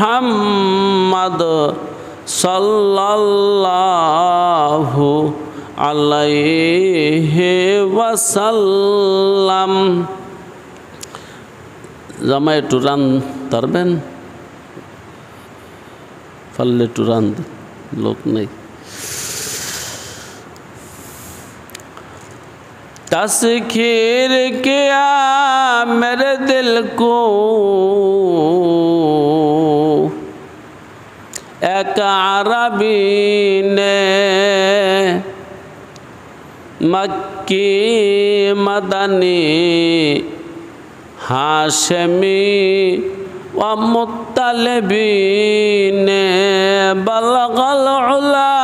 মুহাম্মদ সাল্লাল্লাহু আলাইহি ওয়াসাল্লাম। জামাই একটু রান পারবেন? পারলে একটু রান, লোক নেই। तस्खीर किया मेरे दिल को एक अरबी ने, मक्की मदनी हाशमी व मुत्तलबी ने, बलगल उला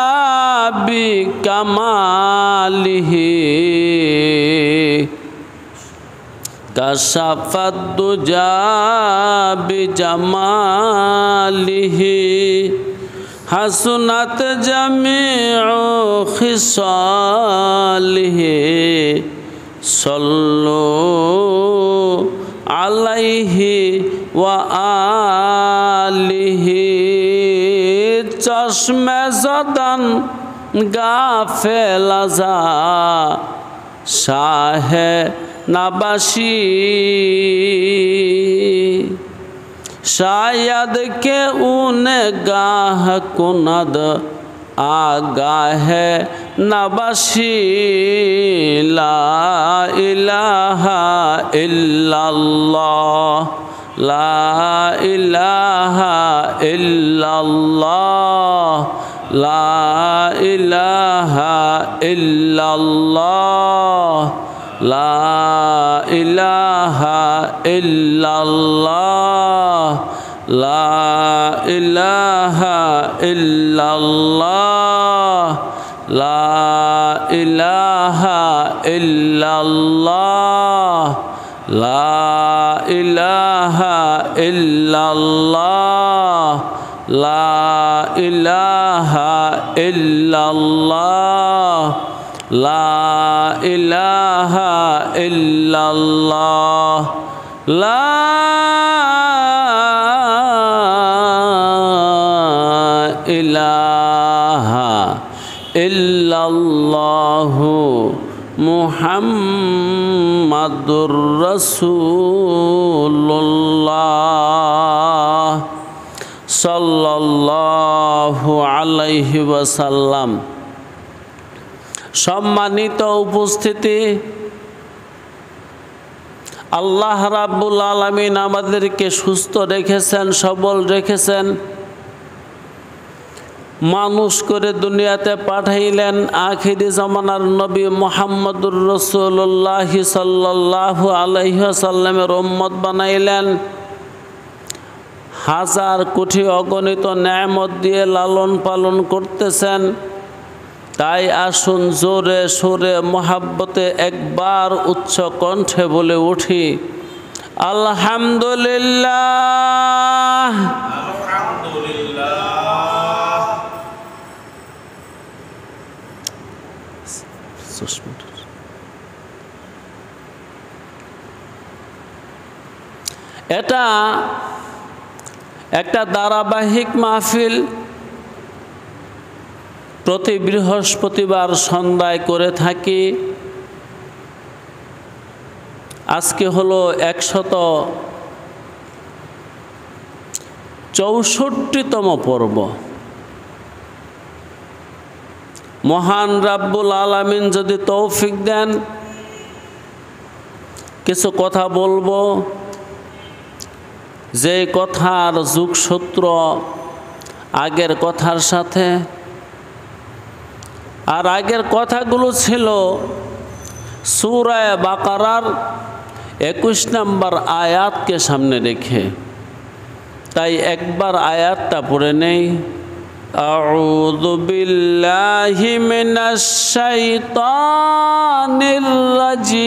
बि कमालिही कशफत दुजा बिजमालिही हसनत जमीउ खिसालिही सल्लु अलैहि व आलिही। चश्मे ज़दन गाफिल अज़ा शाह नबाशी, शायद के उन गाह कुनद आगाह नबाशी। ला इलाहा इल्लल्लाह, ला इलाहा इल्लल्लाह, ला इलाहा इल्लल्लाह, ला इलाहा इल्लल्लाह, ला इलाहा इल्लल्लाह, ला इलाहा इल्लल्लाह, ला इलाहा इल्लल्लाह, ला इलाहा इल्लल्लाह, ला इलाहा इल्लल्लाह, ला इलाहा इल्लल्लाहु मुहम्मदुर रसूलुल्लाह সাল্লাল্লাহু আলাইহি ওয়াসাল্লাম। সম্মানিত উপস্থিতি, আল্লাহ রাব্বুল আলামিন আমাদেরকে সুস্থ রেখেছেন, সবল রেখেছেন, মানুষ করে দুনিয়াতে পাঠাইলেন। আখিরি জামানার নবী মুহাম্মদুর রাসূলুল্লাহ সাল্লাল্লাহু আলাইহি ওয়াসাল্লামের উম্মত বানাইলেন। হাজার কোটি অগণিত নেয়ামত দিয়ে লালন পালন করতেছেন। তাই আসুন জোরে সোরে মহাব্বতে একবার উচ্চ কণ্ঠে বলে উঠি আলহামদুলিল্লাহ, আলহামদুলিল্লাহ। এটা একটা ধারাবাহিক মাহফিল, প্রতি বৃহস্পতিবার সন্ধ্যায় করে থাকি। আজকে হলো 164তম পর্ব। মহান রাব্বুল আলামিন যদি তৌফিক দেন কিছু কথা বলবো, যে কথার যোগসূত্র আগের কথার সাথে। আর আগের কথাগুলো ছিল সূরা বাকারার 21 নম্বর আয়াতকে সামনে রেখে। তাই একবার আয়াতটা পড়ে নেই। আউযু বিল্লাহি মিনাশ শাইতানির রাজিম।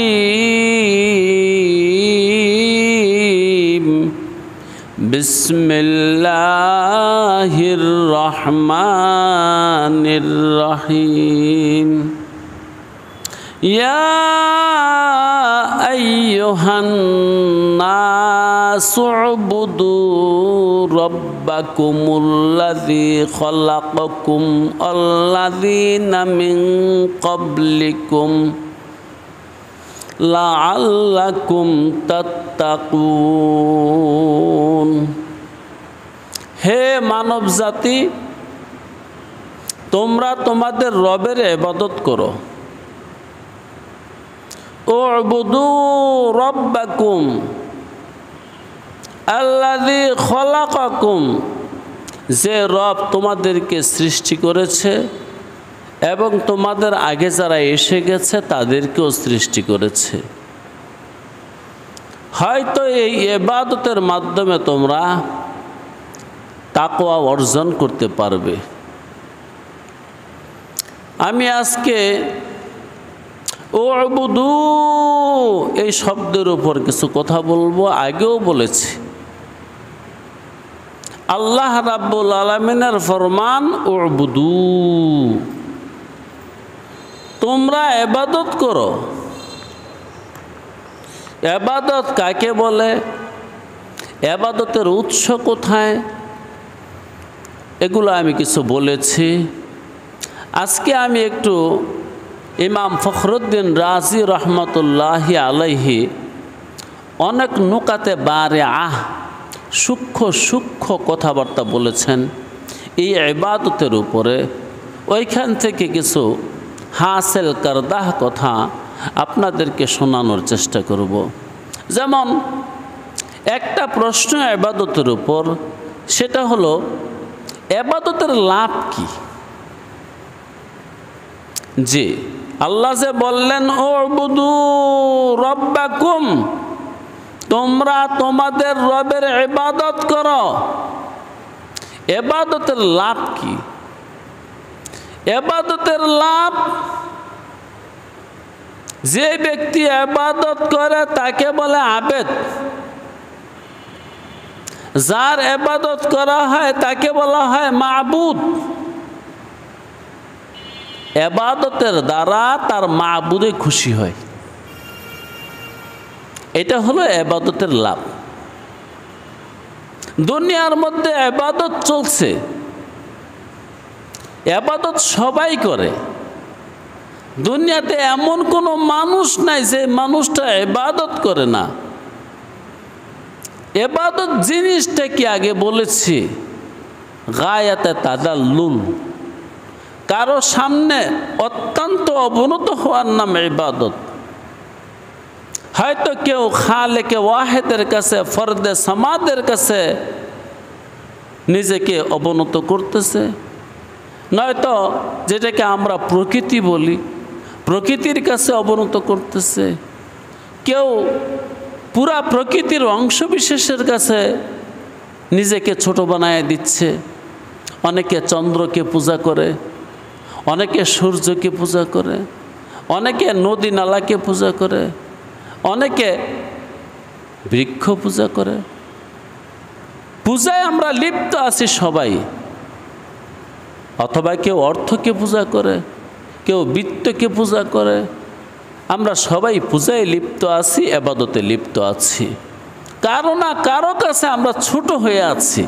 বিসমিল্লাহির রহমানির রহিম। ইয়া আইয়ুহান নাসু উবুদু রাব্বাকুমুল্লাযী খালাকাকুম আল্লাযীনা মিন ক্বাবলিকুম লাআল্লাকুম তাত্তাকুন। হে মানব জাতি, তোমরা তোমাদের রবের ইবাদত করো। উবুদু রাব্বাকুম আল্লাযী খালাকাকুম, যে রব তোমাদেরকে সৃষ্টি করেছে এবং তোমাদের আগে যারা এসে গেছে তাদেরকেও সৃষ্টি করেছে। হয়তো এই ইবাদতের মাধ্যমে তোমরা তাকওয়া অর্জন করতে পারবে। আমি আজকে উবুদু এই শব্দের উপর কিছু কথা বলবো। আগেও বলেছি, আল্লাহ রাব্বুল আলামিনের ফরমান উবুদু, তোমরা ইবাদত করো। ইবাদত কাকে বলে, ইবাদতের উৎস কোথায়, এগুলো আমি কিছু বলেছি। আজকে আমি একটু ইমাম ফখরুদ্দিন রাজি রহমতুল্লাহি আলাইহি অনেক নুকাতে বারে সূক্ষ্ম সূক্ষ্ম কথাবার্তা বলেছেন এই ইবাদতের উপরে। ওইখান থেকে কিছু হাসিল করদাহ কথা আপনাদেরকে শোনানোর চেষ্টা করব। যেমন একটা প্রশ্ন ইবাদতের উপর, সেটা হলো ইবাদতের লাভ কি। জি, আল্লাহ যে বললেন উবুদু রাব্বাকুম, তোমরা তোমাদের রবের ইবাদত করো, ইবাদতের লাভ কি? ইবাদতের লাভ, যে ব্যক্তি ইবাদত করে তাকে বলে আবেদ, যার ইবাদত করা হয় তাকে বলা হয় মাবুদ। ইবাদতের দ্বারা তার মাবুদে খুশি হয়, এটা হলো ইবাদতের লাভ। দুনিয়ার মধ্যে ইবাদত চলছে, ইবাদত সবাই করে। দুনিয়াতে এমন কোনো মানুষ নাই যে মানুষটা ইবাদত করে না। ইবাদত জিনিসটা কি আগে বলেছি, গায়াতে তাদাল্লুল, কারো সামনে অত্যন্ত অবনত হওয়ার নাম ইবাদত। হয়তো কেউ খালেকে ওয়াহেদের কাছে, ফরদে সামাদের কাছে নিজেকে অবনত করতেছে, নয়তো যেটাকে আমরা প্রকৃতি বলি, প্রকৃতির কাছে অবনত করতেছে। কেউ পুরা প্রকৃতির অংশবিশেষের কাছে নিজেকে ছোট বানায় দিচ্ছে। অনেকে চন্দ্রকে পূজা করে, অনেকে সূর্যকে পূজা করে, অনেকে নদী নালাকে পূজা করে, অনেকে বৃক্ষ পূজা করে। পূজায় আমরা লিপ্ত আছি সবাই। অথবা কেউ অর্থকে পূজা করে, কেউ বৃত্তকে পূজা করে। আমরা সবাই পূজায় লিপ্ত আছি, ইবাদতে লিপ্ত আছি। কারো না কারো কাছে আমরা ছোট হয়ে আছি।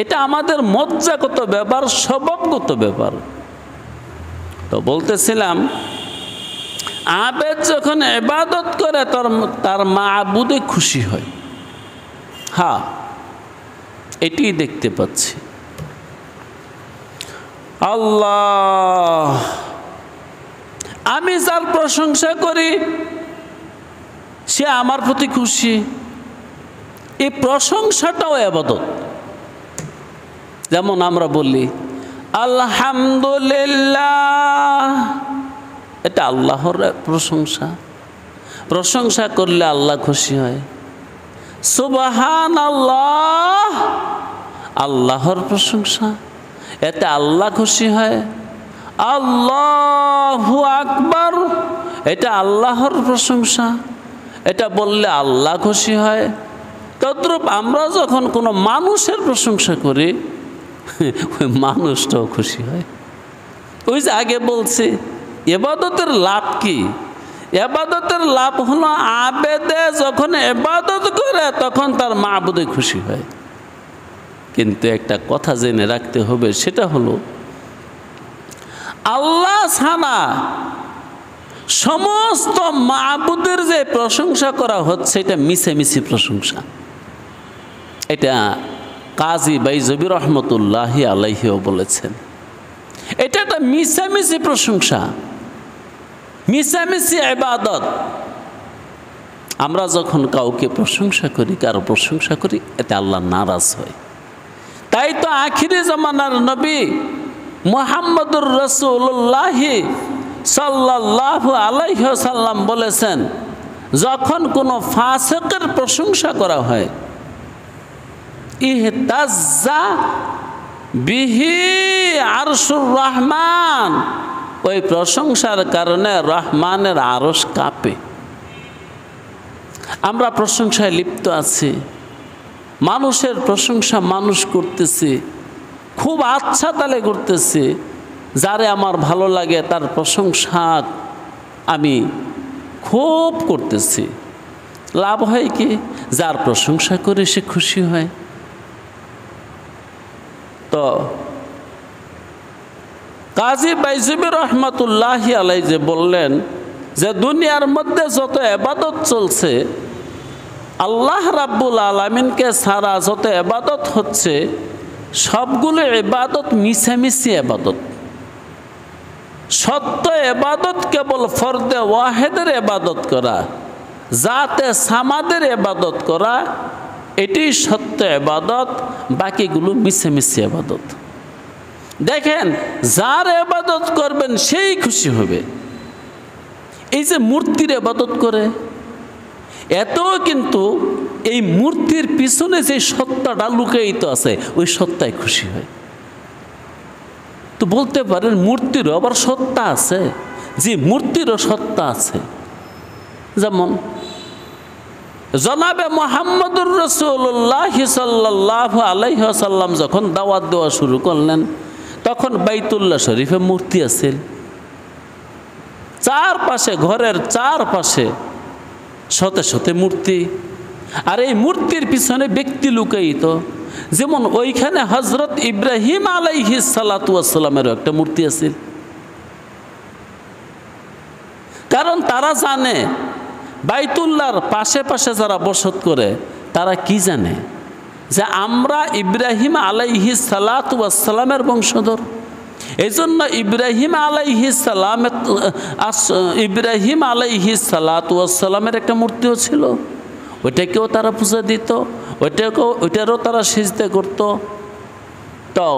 এটা আমাদের মজ্জাগত ব্যাপার, স্বভাবগত ব্যাপার। তো বলতেছিলাম, আবেদ যখন ইবাদত করে তার মাবুদে খুশি হয়। হ্যাঁ, এটি দেখতে পাচ্ছি। আল্লাহ, আমি যার প্রশংসা করি সে আমার প্রতি খুশি। এই প্রশংসাটাও ইবাদত। যেমন আমরা বলি আলহামদুলিল্লাহ, এটা আল্লাহর প্রশংসা। প্রশংসা করলে আল্লাহ খুশি হয়। সুবহানাল্লাহ, আল্লাহর প্রশংসা, এতে আল্লাহ খুশি হয়। আল্লাহু আকবার, এটা আল্লাহর প্রশংসা, এটা বললে আল্লাহ খুশি হয়। তদ্রূপ আমরা যখন কোনো মানুষের প্রশংসা করি, ওই মানুষটাও খুশি হয়। ওই যে আগে বলছি, ইবাদতের লাভ কি? ইবাদতের লাভ হলো আবেদে যখন ইবাদত করে তখন তার মাবুদে খুশি হয়। কিন্তু একটা কথা জেনে রাখতে হবে, সেটা হলো আল্লাহ ছাড়া সমস্ত মাবুদের যে প্রশংসা করা হচ্ছে এটা মিছেমিছি প্রশংসা। এটা কাজী বাইজবী রহমতুল্লাহি আলাইহিও বলেছেন, এটা একটা মিছামিছি প্রশংসা, মিছামিছি ইবাদত। আমরা যখন কাউকে প্রশংসা করি, কারো প্রশংসা করি, এতে আল্লাহ নারাজ হয়। তাই তো আখিরি জামানার নবী মুহাম্মদুর রাসূলুল্লাহ সাল্লাল্লাহু আলাইহি ওয়াসাল্লাম বলেছেন, যখন কোনো ফাসিকের প্রশংসা করা হয়, ইহতাজ্জা বিহি আরশুর রহমান, ওই প্রশংসার কারণে রহমানের আরশ কাঁপে। আমরা প্রশংসায় লিপ্ত আছি, মানুষের প্রশংসা মানুষ করতেছি, খুব আচ্ছা তালে করতেছি, যারে আমার ভালো লাগে তার প্রশংসা আমি খুব করতেছি। লাভ হয় কি? যার প্রশংসা করে সে খুশি হয়। তো কাজী বাইজবী রহমতুল্লাহি আলাইহি যে বললেন যে দুনিয়ার মধ্যে যত ইবাদত চলছে, আল্লাহ রাব্বুল আলামিনকে ছাড়া যত ইবাদত হচ্ছে, সবগুলো ইবাদত মিছামিছি ইবাদত। সত্য ইবাদত কেবল ফরদে ওয়াহেদের ইবাদত করা, জাতে সামাদের ইবাদত করা, এটি সত্য ইবাদত, বাকিগুলো মিছামিছি ইবাদত। দেখেন, যার ইবাদত করবেন সেই খুশি হবে। এই যে মূর্তির ইবাদত করে, এত কিন্তু এই মূর্তির পিছনে যে সত্তাটা লুকায়িত আছে, ওই সত্তায় খুশি হয়। তো বলতে পারেন মূর্তিরও আবার সত্তা আছে, যে মূর্তিরও সত্তা আছে। যেমন জনাবে মুহাম্মদুর রাসূলুল্লাহ সাল্লাল্লাহু আলাইহি ওয়াসাল্লাম যখন দাওয়াত দেওয়া শুরু করলেন, তখন বাইতুল্লাহ শরীফে মূর্তি আছে, চারপাশে, ঘরের চারপাশে শতে শতে মূর্তি। আর এই মূর্তির পিছনে ব্যক্তি লুকায়িত। যেমন ওইখানে হযরত ইব্রাহিম আলাইহিস সালাতু ওয়াস সালামেরও একটা মূর্তি আছে। কারণ তারা জানে বাইতুল্লাহর পাশে পাশে যারা বসত করে, তারা কি জানে যে আমরা ইব্রাহিম আলাইহিস সালাতু ওয়াস সালামের বংশধর। এই জন্য ইব্রাহিম আলাইহিস সালাতু ওয়াস সালামের একটা মূর্তিও ছিল, ওইটাকেও তারা পূজা দিত, ওইটারও তারা সিজদা করত। তো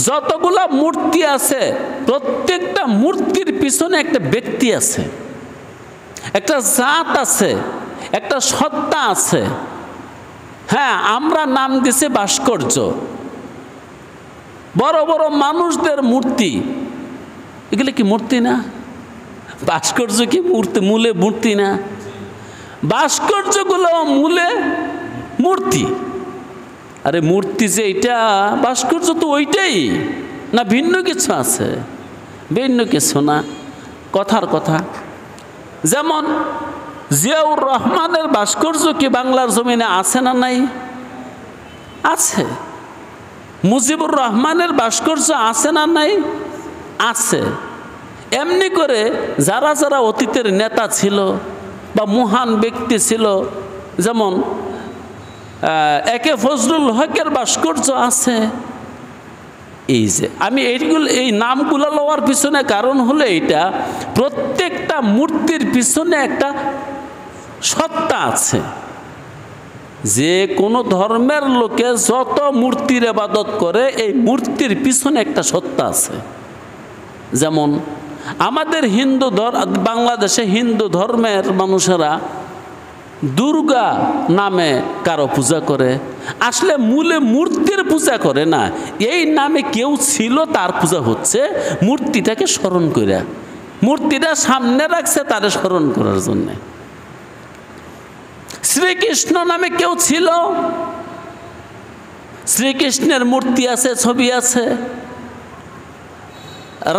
যতগুলা মূর্তি আছে, প্রত্যেকটা মূর্তির পিছনে একটা ব্যক্তি আছে, একটা জাত আছে, একটা সত্তা আছে। হ্যাঁ, আমরা নাম দিছি ভাস্কর্য। বড় বড় মানুষদের মূর্তি, এগুলো কি মূর্তি না? ভাস্কর্য কি মূর্তি? মূলে মূর্তি না? ভাস্কর্যগুলো মূলে মূর্তি। আরে মূর্তি যে এটা, ভাস্কর্য তো ওইটাই না, ভিন্ন কিছু আছে? ভিন্ন কিছু না, কথার কথা। যেমন জিয়াউর রহমানের ভাস্কর্য কি বাংলার জমিনে আছে না নাই? আছে। মুজিবুর রহমানের ভাস্কর্য আছে না নাই? আছে। এমনি করে যারা যারা অতীতের নেতা ছিল বা মহান ব্যক্তি ছিল, যেমন একে ফজলুল হকের ভাস্কর্য আছে। এই যে আমি এই নামগুলো লওয়ার পিছনে কারণ হলো এইটা, প্রত্যেকটা মূর্তির পিছনে একটা সত্তা আছে। যে কোনো ধর্মের লোকে যত মূর্তির ইবাদত করে, এই মূর্তির পিছনে একটা সত্তা আছে। যেমন আমাদের বাংলাদেশে হিন্দু ধর্মের মানুষেরা দুর্গা নামে কারো পূজা করে, আসলে মূলে মূর্তির পূজা করে না। এই নামে কেউ ছিল, তার পূজা হচ্ছে, মূর্তিটাকে স্মরণ করে, মূর্তিটা সামনে রাখছে তারে স্মরণ করার জন্যে। শ্রীকৃষ্ণ নামে কেউ ছিল, শ্রীকৃষ্ণের মূর্তি আছে, ছবি আছে।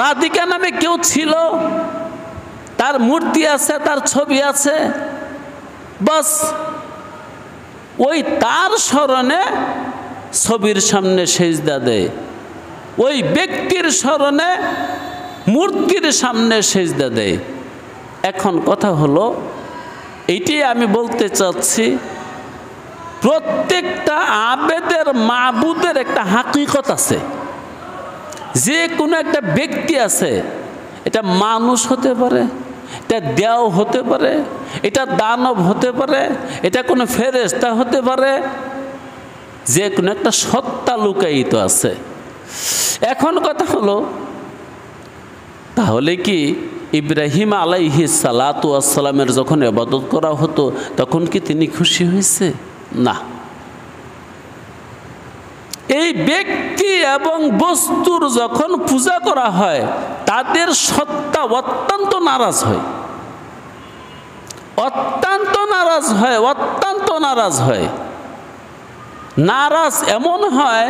রাধিকা নামে কেউ ছিল, তার মূর্তি আছে, তার ছবি আছে, বাস ওই তার স্মরণে ছবির সামনে সেজদা দেয়, ওই ব্যক্তির স্মরণে মূর্তির সামনে সেজদা দেয়। এখন কথা হলো, এইটি আমি বলতে চাচ্ছি, প্রত্যেকটা আবেদের মাবুদের একটা হাকিকত আছে। যে কোনো একটা ব্যক্তি আছে, এটা মানুষ হতে পারে, এটা দেও হতে পারে, এটা দানব হতে পারে, এটা কোনো ফেরেশতা হতে পারে, যে কোনো একটা সত্তা লুকায়িত আছে। এখন কথা হলো, তাহলে কি ইব্রাহিম আলাইহিস সালাতু ওয়াস সালামের যখন ইবাদত করা হতো তখন কি তিনি খুশি হয়েছে? না। এই ব্যক্তি এবং বস্তুর যখন পূজা করা হয় তাদের সত্তা অত্যন্ত নারাজ হয়, অত্যন্ত নারাজ হয়, অত্যন্ত নারাজ হয়। নারাজ এমন হয়,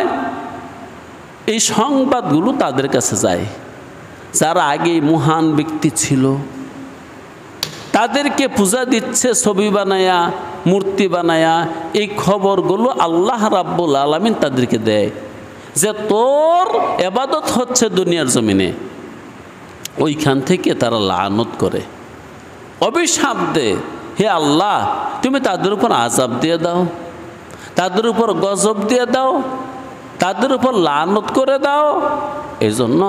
এই সংবাদগুলো তাদের কাছে যায়। যারা আগে মহান ব্যক্তি ছিল তাদেরকে পূজা দিচ্ছে ছবি বানায়া, মূর্তি বানায়া, এই খবরগুলো আল্লাহ রাব্বুল আলামিন তাদেরকে দেয় যে তোর ইবাদত হচ্ছে দুনিয়ার জমিনে। ওইখান থেকে তারা লানত করে, অভিশাপ দেয়, হে আল্লাহ তুমি তাদের উপর আযাব দিয়ে দাও, তাদের উপর গজব দিয়ে দাও, তাদের উপর লানত করে দাও। এই জন্য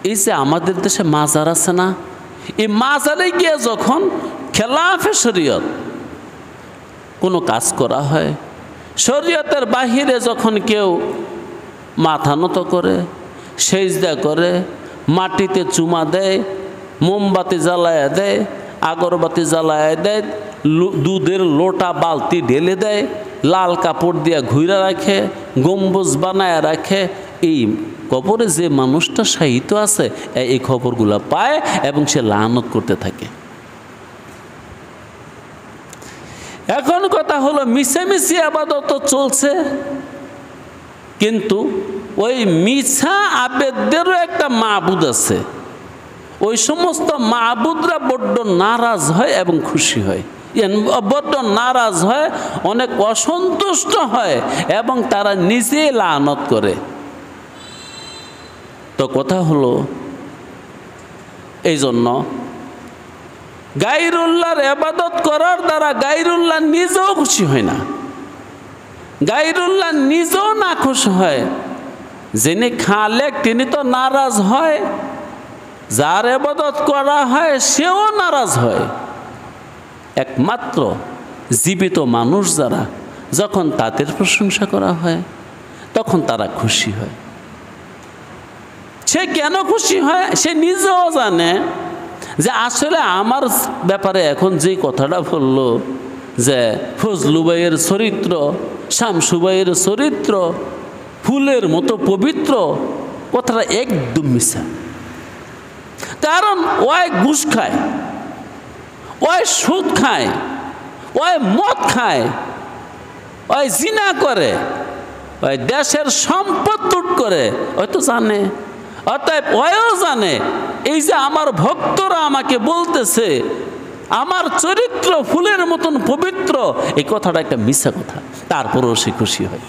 এই যে আমাদের দেশে মাজার আছে না, এই মাজারে গিয়ে যখন খেলাফে শরীয়ত কোনো কাজ করা হয়, শরীয়তের বাহিরে যখন কেউ মাথা নত করে, সেজদা করে, মাটিতে চুমা দেয়, মোমবাতি জ্বালায়া দেয়, আগরবাতি জ্বালায়া দেয়, দুধের লোটা বালতি ঢেলে দেয়, লাল কাপড় দিয়ে ঘুরে রাখে, গম্বুজ বানায় রাখে, এই কবরে যে মানুষটা শায়িত আছে এই খবরগুলো পায় এবং সে লানত করতে থাকে। এখন কথা হলো, মিছামিছি আবাদত চলছে, কিন্তু ওই মিছা আবেদদেরও একটা মাবুদ আছে। ওই সমস্ত মাবুদরা বড্ড নারাজ হয় এবং খুশি হয়, বড্ড নারাজ হয়, অনেক অসন্তুষ্ট হয় এবং তারা নিজে লানত করে। তো কথা হলো, এই জন্য গায়রুল্লাহর ইবাদত করার দ্বারা গায়রুল্লাহ নিজেও খুশি হয় না, গায়রুল্লাহ নিজেও না খুশি হয়। যিনি খালেক তিনি তো নারাজ হয়, যার ইবাদত করা হয় সেও নারাজ হয়। একমাত্র জীবিত মানুষ যারা, যখন তাদের প্রশংসা করা হয় তখন তারা খুশি হয়। সে কেন খুশি হয় সে নিজেও জানে যে আসলে আমার ব্যাপারে এখন যে কথাটা বললো যে ফজলু ভাইয়ের চরিত্র, শামসু ভাইয়ের চরিত্র ফুলের মতো পবিত্র, কথাটা একদম মিছা। কারণ ওই ঘুষ খায়, ওই সুদ খায়, ওই মদ খায়, ওই জিনা করে, ওই দেশের সম্পদ লুট করে, ওই তো জানে। অতএব ওও জানে এই যে আমার ভক্তরা আমাকে বলতেছে আমার চরিত্র ফুলের মতন পবিত্র, এই কথাটা একটা মিথ্যা কথা, তারপরেও সে খুশি হয়।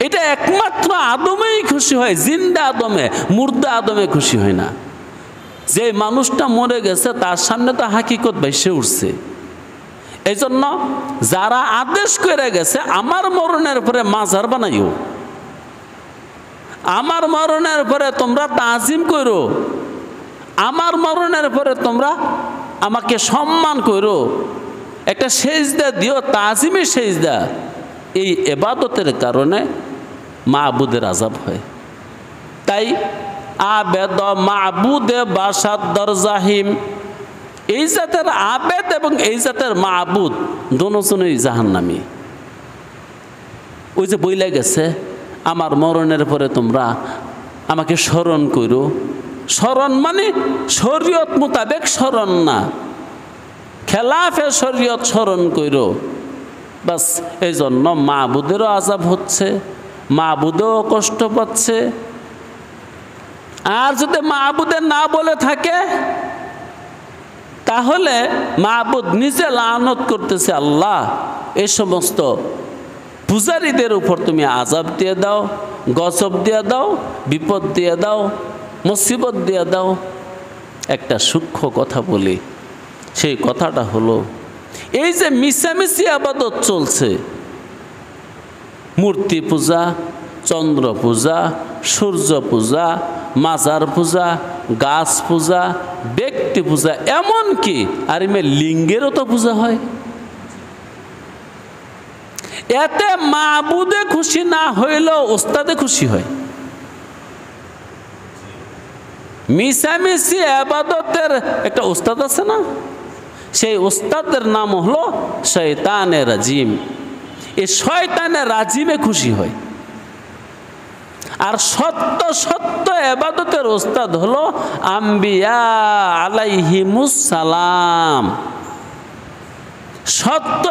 এটা একমাত্র আদমেই খুশি হয়, জিন্দা আদমে, মুর্দা আদমে খুশি হয় না। যে মানুষটা মরে গেছে তার সামনে তো হাকিকত ভাইসে উঠছে। এই জন্য যারা আদেশ করে গেছে আমার মরণের পরে মাজার বানাইও, আমার মরণের পরে তোমরা তাজিম করো, আমার মরণের পরে তোমরা আমাকে সম্মান করো, একটা সেজদা দিও, তাজিমের সেজদা, এই ইবাদতের কারণে মাবুদের আযাব হয়। তাই আবেদ মাবুদে বাসাদ্দর জাহিম, এই জাতের আবেদ এবং এই জাতের মাবুদ দুজনেই জাহান্নামী। ওই যে বইলা গেছে আমার মরণের পরে তোমরা আমাকে স্মরণ করো, স্মরণ মানে শরীয়ত মোতাবেক স্মরণ না, খেলাফে শরীয়ত স্মরণ করো। বাস এই জন্য মাবুদেরও আযাব হচ্ছে, মাবুদেও কষ্ট পাচ্ছে। আর যদি মাবুদে না বলে থাকে তাহলে মাবুদ নিজে লানত করতেছে, আল্লাহ এই সমস্ত পূজারীদের উপর তুমি আযাব দিয়ে দাও, গজব দিয়ে দাও, বিপদ দিয়ে দাও, মুসিবত দিয়ে দাও। একটা সূক্ষ্ম কথা বলি, সেই কথাটা হলো এই যে মিশামিশি আবাদত চলছে, মূর্তি পূজা, চন্দ্র পূজা, সূর্য পূজা, মাজার পূজা, গাছ পূজা, ব্যক্তি পূজা, এমনকি আর লিঙ্গেরও তো পূজা হয়। এতে মাবুদে খুশি না হইলেও ওস্তাদে খুশি হয়। মিশামিশি আবাদতের একটা ওস্তাদ আছে না, সেই ওস্তাদের নাম হলো শয়তানে রাজিম। এই শয়তানে রাজিমে খুশি হয়। আর সত্য সত্য আবাদতের ওস্তাদ হলো আম্বিয়া আলাইহিমুস সালাম। সত্য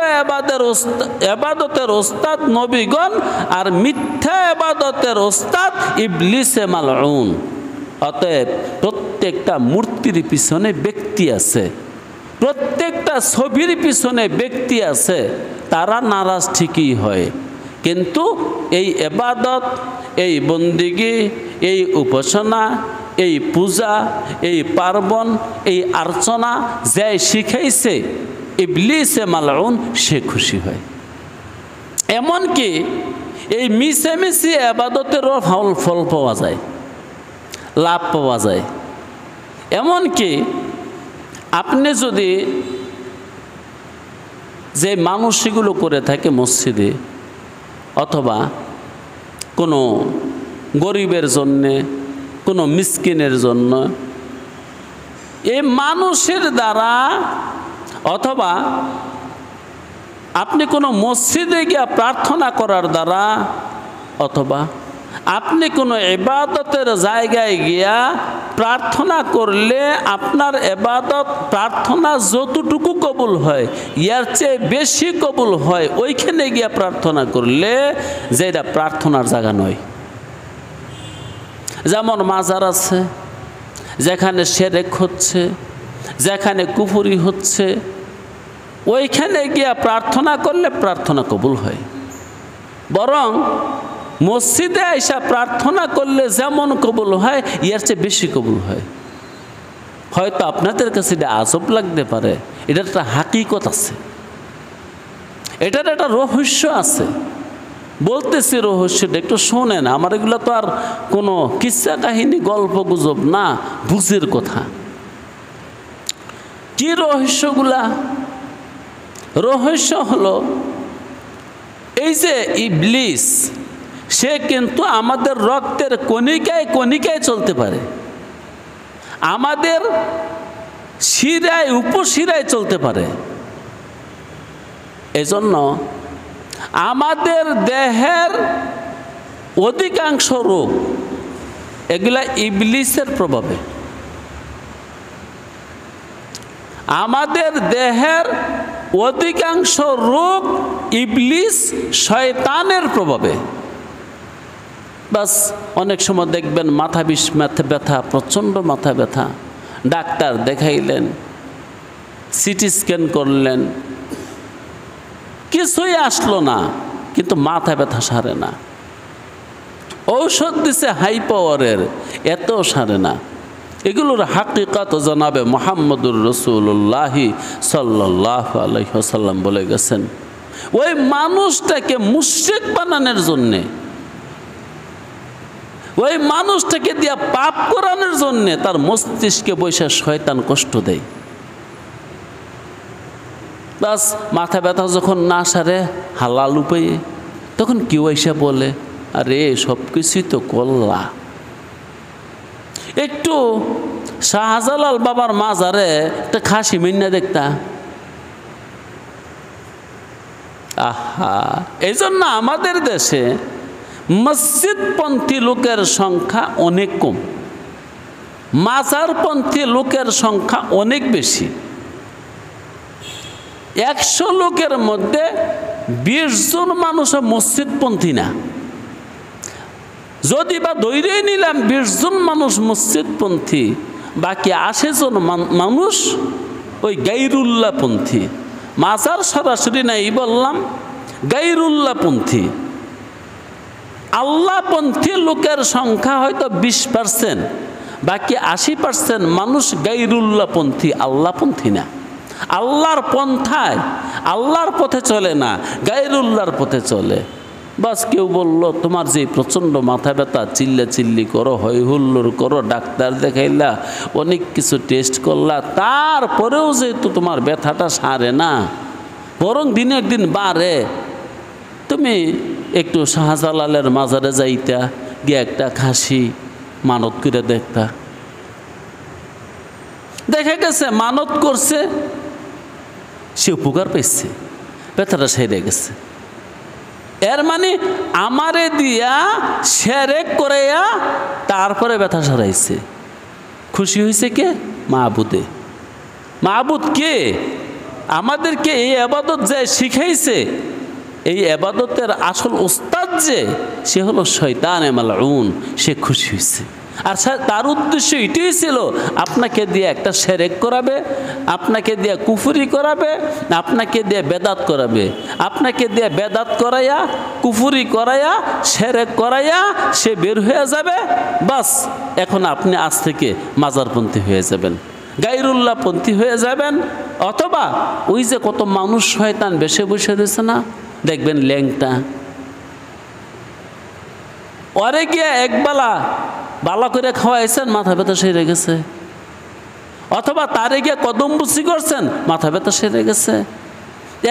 আবাদতের ওস্তাদ নবীগণ, আর মিথ্যা আবাদতের ওস্তাদ ইবলিসে মালউন। অতএব প্রত্যেকটা মূর্তির পিছনে ব্যক্তি আছে, প্রত্যেকটা ছবির পিছনে ব্যক্তি আছে, তারা নারাজ ঠিকই হয়। কিন্তু এই ইবাদত, এই বন্দিগি, এই উপাসনা, এই পূজা, এই পার্বণ, এই আর্চনা যে শিখাইছে ইবলিসে মালউন, সে খুশি হয়। এমনকি এই মিশামিশি ইবাদতেরও ফল পাওয়া যায়, লাভ পাওয়া যায়। এমনকি আপনি যদি যে মানুষ সেগুলো করে থাকে মসজিদে অথবা কোনো গরিবের জন্যে, কোনো মিসকিনের জন্য, এই মানুষের দ্বারা, অথবা আপনি কোনো মসজিদে গিয়া প্রার্থনা করার দ্বারা, অথবা আপনি কোনো ইবাদতের জায়গায় গিয়া প্রার্থনা করলে আপনার ইবাদত প্রার্থনা যতটুকু কবুল হয় এর চেয়ে বেশি কবুল হয় ওইখানে গিয়া প্রার্থনা করলে, যেটা প্রার্থনার জায়গা নয়। যেমন মাজার আছে, যেখানে শিরক হচ্ছে, যেখানে কুফরি হচ্ছে, ওইখানে গিয়া প্রার্থনা করলে প্রার্থনা কবুল হয়। বরং মসজিদে আইসা প্রার্থনা করলে যেমন কবুল হয় এর চেয়ে বেশি কবুল হয়। হয়তো আপনাদের কাছে এটা আজব লাগতে পারে, এটার একটা হাকিকত আছে, এটার একটা রহস্য আছে। বলতেছি রহস্যটা একটু শোনেন। আমার এগুলো তো আর কোনো কিচ্ছা কাহিনী, গল্প গুজব না, বুঝের কথা। কি রহস্যগুলা? রহস্য হলো এই যে ইবলিস, সে কিন্তু আমাদের রক্তের কণিকায় কণিকায় চলতে পারে, আমাদের শিরায় উপশিরায় চলতে পারে। এজন্য আমাদের দেহের অধিকাংশ রোগ এগুলা ইবলিসের প্রভাবে, আমাদের দেহের অধিকাংশ রোগ ইবলিস শয়তানের প্রভাবে। বাস অনেক সময় দেখবেন মাথা ব্যথা, প্রচণ্ড মাথা ব্যথা, ডাক্তার দেখাইলেন, সিটি স্ক্যান করলেন, কিছুই আসলো না, কিন্তু মাথা ব্যথা সারে না। ঔষধ দিছে হাই পাওয়ারের, এত সারে না। এগুলোর হাকিকত জনাবে মুহাম্মদুর রাসূলুল্লাহ সাল্লাল্লাহু আলাইহি ওয়াসাল্লাম বলে গেছেন। ওই মানুষটাকে মুশরিক বানানোর জন্যে, ওই মানুষটাকে দিয়া পাপ করানোর জন্যে তার মস্তিষ্কে বসে শয়তান কষ্ট দেয়। বাস মাথা ব্যথা যখন না সারে হালাল উপায়ে, তখন কেউ এসে বলে, আরে সব কিছুই তো করলা, একটু শাহজালাল বাবার মাজারে একটা খাসি মিন্না দেখতা। আহা, এই জন্য আমাদের দেশে মসজিদপন্থী লোকের সংখ্যা অনেক কম, মাজারপন্থী লোকের সংখ্যা অনেক বেশি। 100 লোকের মধ্যে 20 জন মানুষ মসজিদপন্থী না। যদি বা ধৈর্যই নিলাম 20 জন মানুষ মসজিদপন্থী, বাকি 80 জন মানুষ ওই গাইরুল্লাহপন্থী, মাজার সরাসরি নাই বললাম, গাইরুল্লাহপন্থী। আল্লাহপন্থী লোকের সংখ্যা হয়তো 20%, বাকি 80% মানুষ গাইরুল্লাহপন্থী, আল্লাহপন্থী না। আল্লাহর পন্থায়, আল্লাহর পথে চলে না, গাইরুল্লাহর পথে চলে। বাস কেউ বলল তোমার যে প্রচণ্ড মাথা ব্যথা, চিল্লি করো, হই হুল্লোড় করো, ডাক্তার দেখাইলা, অনেক কিছু টেস্ট করলা, তারপরেও যেহেতু তোমার ব্যথাটা সারে না, বরং দিনের দিন বাড়ে, তুমি একটু শাহজালালের মাজারে যাইতা, গিয়ে একটা খাসি মানত করে দেখতা। দেখা গেছে মানত করছে, সে উপকার পেয়েছে, ব্যথাটা সেরে গেছে। এর মানে আমারে দিয়া সেরেক করাইয়া তারপরে ব্যথা সারাইছে। খুশি হয়েছে কে? মাহবুদে। মাহবুদ কে? আমাদেরকে এই আবাদত যে শিখাইছে, এই আবাদতের আসল উস্তাদ যে, সে হলো শয়তানে মালউন। সে খুশি হয়েছে, আর তার উদ্দেশ্য এটাই ছিল আপনাকে দিয়ে একটা সেরেক করাবে, আপনাকে দিয়ে কুফরি করাবে, আপনাকে দিয়ে বেদাত করাবে। আপনাকে দিয়ে বেদাত করাইয়া, কুফরি করাইয়া, সেরেক করাইয়া সে বের হয়ে যাবে। বাস এখন আপনি আজ থেকে মাজারপন্থী হয়ে যাবেন, গাইরুল্লাহপন্থী হয়ে যাবেন। অথবা ওই যে কত মানুষ শয়তান বেশে বসে রয়েছে না, দেখবেন ল্যাংটা, ওরে গিয়ে একবেলা বালা করে খাওয়াইছেন, মাথা ব্যথা সেরে গেছে। অথবা তারে গিয়ে কদমবুসি করছেন, মাথা ব্যথা সেরে গেছে।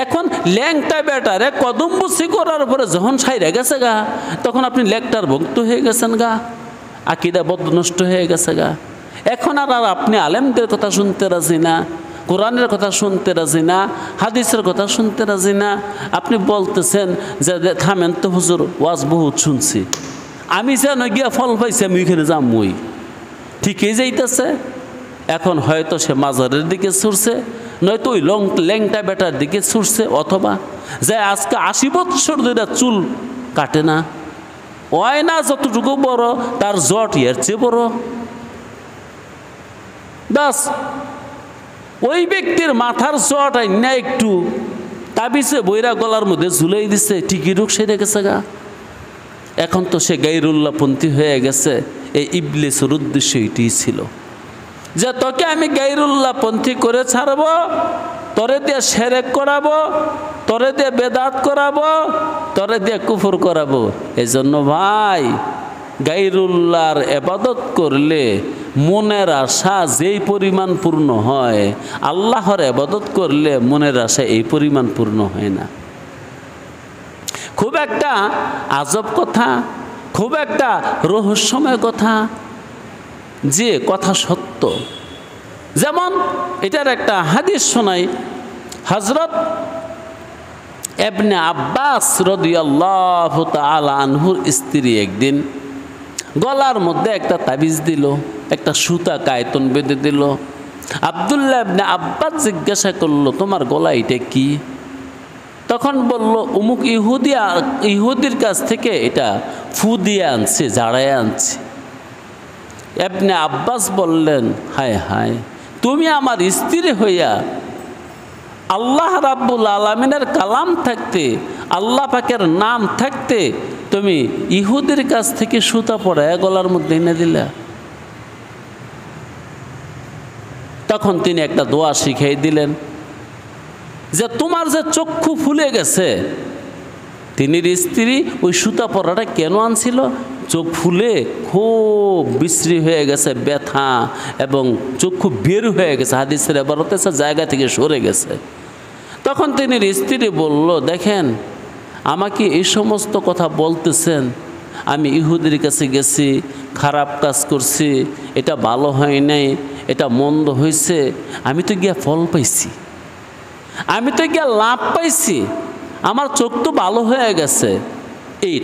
এখন ল্যাংটা বেটারে কদমবুসি করার পরে যখন সাইরে গেছে গা, তখন আপনি ল্যাংটার ভক্ত হয়ে গেছেন গা, আকীদা বদনষ্ট হয়ে গেছে গা। এখন আর আপনি আলেমদের কথা শুনতে রাজি না, কোরআনের কথা শুনতে রাজি না, হাদিসের কথা শুনতে রাজি না। আপনি বলতেছেন যে থামেন তো হুজুর, ওয়াজ বহুত শুনছি, আমি যেন গিয়া ফল পাইছি, আমি ওইখানে যামই। ঠিকই যাইতেছে। এখন হয়তো সে মাজারের দিকে ছুটছে, নয়তো ওই ল্যাংটা বেটার দিকে ছুটছে। অথবা যে আজকে 80 বৎসর ধরে চুল কাটে না, ওই না যতটুকু বড়, তার জট এর চেয়ে বড়। বাস ওই ব্যক্তির মাথার জট না একটু তাবিজে বইরা গলার মধ্যে ঝুলাই দিছে, ঠিকই রোগ সেরে গেছে গা। এখন তো সে গাইরুল্লাহপন্থী হয়ে গেছে। এই ইবলিসের উদ্দেশ্য এটিই ছিল যে তোকে আমি গাইরুল্লাহপন্থী করে ছাড়বো, তরে দিয়ে সেরেক করাবো, তরে দিয়ে বেদাত করাবো, তরে দিয়ে কুফর করাবো। এই জন্য ভাই, গাইরুল্লাহর ইবাদত করলে মনের আশা যেই পরিমাণ পূর্ণ হয়, আল্লাহর ইবাদত করলে মনের আশা এই পরিমাণ পূর্ণ হয় না। খুব একটা আজব কথা, খুব একটা রহস্যময় কথা, যে কথা সত্য। যেমন এটার একটা হাদিস শোনাই। হযরত ইবনে আব্বাস রাদিয়াল্লাহু তাআলা আনহুর স্ত্রী একদিন গলার মধ্যে একটা তাবিজ দিল, একটা সুতা কায়তন বেঁধে দিল। আব্দুল্লাহ ইবনে আব্বাস জিজ্ঞাসা করলো, তোমার গলা এটা কি? তখন বলল, অমুক ইহুদির কাছ থেকে এটা ফু দিয়ে আনছে, জাড়ায় আনছে। ইবনে আব্বাস বললেন, হায় হায়, তুমি আমার স্ত্রী হইয়া আল্লাহ রাব্বুল আলামিনের কালাম থাকতে, আল্লাহ পাকের নাম থাকতে, তুমি ইহুদির কাছ থেকে সুতা পড়ায় গলার মধ্যে এনে দিলা। তখন তিনি একটা দোয়া শিখাই দিলেন যে তোমার যে চক্ষু ফুলে গেছে, তিনি স্ত্রী ওই সুতা পরাটা কেন আনছিল? চোখ ফুলে খুব বিশ্রী হয়ে গেছে, ব্যথা এবং চক্ষু বের হয়ে গেছে, হাদিসের ইবারতে জায়গা থেকে সরে গেছে। তখন তিনি স্ত্রী বলল, দেখেন আমাকে এই সমস্ত কথা বলতেছেন, আমি ইহুদির কাছে গেছি, খারাপ কাজ করছি, এটা ভালো হয় নাই, এটা মন্দ হয়েছে, আমি তো গিয়া ফল পাইছি, আমি তো গিয়া লাভ পাইছি, আমার চোখ তো ভালো হয়ে গেছে।